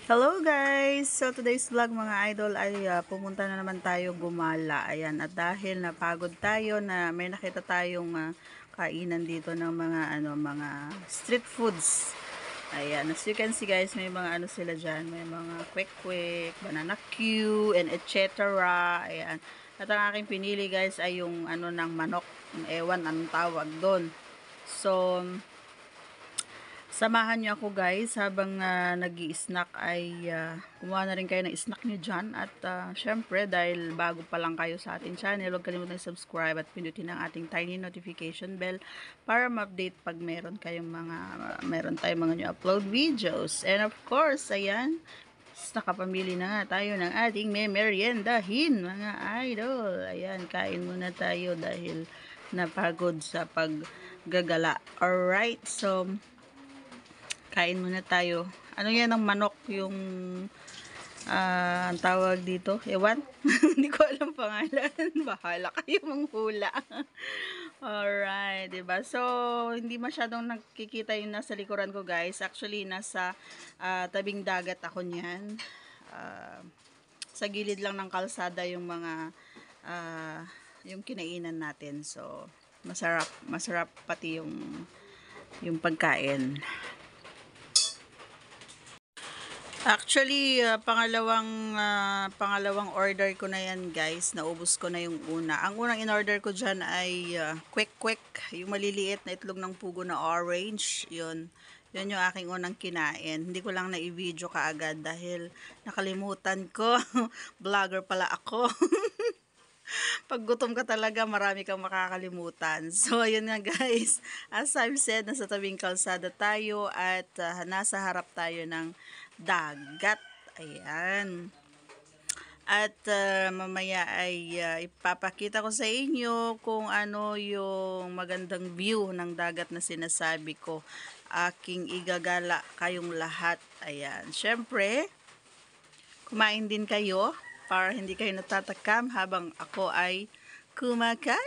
Hello guys! So today's vlog mga idol ay pumunta na naman tayo gumala. Ayan, at dahil napagod tayo na may nakita tayong kainan dito ng mga street foods. Ayan, as you can see guys, may mga ano sila dyan. May mga quick, banana Q, and etc. Ayan. At ang aking pinili guys ay yung ano ng manok. Ewan anong tawag doon. So, samahan niyo ako guys habang nag-i-snack ay kumuha na rin kayo ng snack niyo dyan. At syempre dahil bago pa lang kayo sa ating channel, huwag kalimutan subscribe at pindutin ang ating tiny notification bell para ma-update pag meron tayong mga new upload videos. And of course, ayan, nakapamili na nga tayo ng ating meriendahin mga idol. Ayan, kain muna tayo dahil napagod sa paggagala. Alright, so kain muna tayo. Ano yan ang manok? Yung ang tawag dito? Ewan? Hindi ko alam pangalan. Bahala kayo manghula. Alright, diba? So, hindi masyadong nakikita yung nasa likuran ko guys. Actually, nasa tabing dagat ako niyan. Sa gilid lang ng kalsada yung mga yung kinainan natin. So, masarap pati yung pagkain. Actually, pangalawang order ko na yan guys. Naubos ko na yung una. Ang unang in-order ko dyan ay quick. Yung maliliit na itlog ng pugo na orange. Yun yung aking unang kinain. Hindi ko lang na-i-video kaagad dahil nakalimutan ko. Vlogger pala ako. Pag gutom ka talaga, marami kang makakalimutan. So, ayun nga guys. As I've said, nasa tabing kalsada tayo at nasa harap tayo ng dagat. Ayan. At mamaya ay ipapakita ko sa inyo kung ano yung magandang view ng dagat na sinasabi ko. Aking igagala kayong lahat. Ayan. Syempre, kumain din kayo para hindi kayo natatakam habang ako ay kumakain.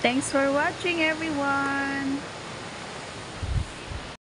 Thanks for watching everyone!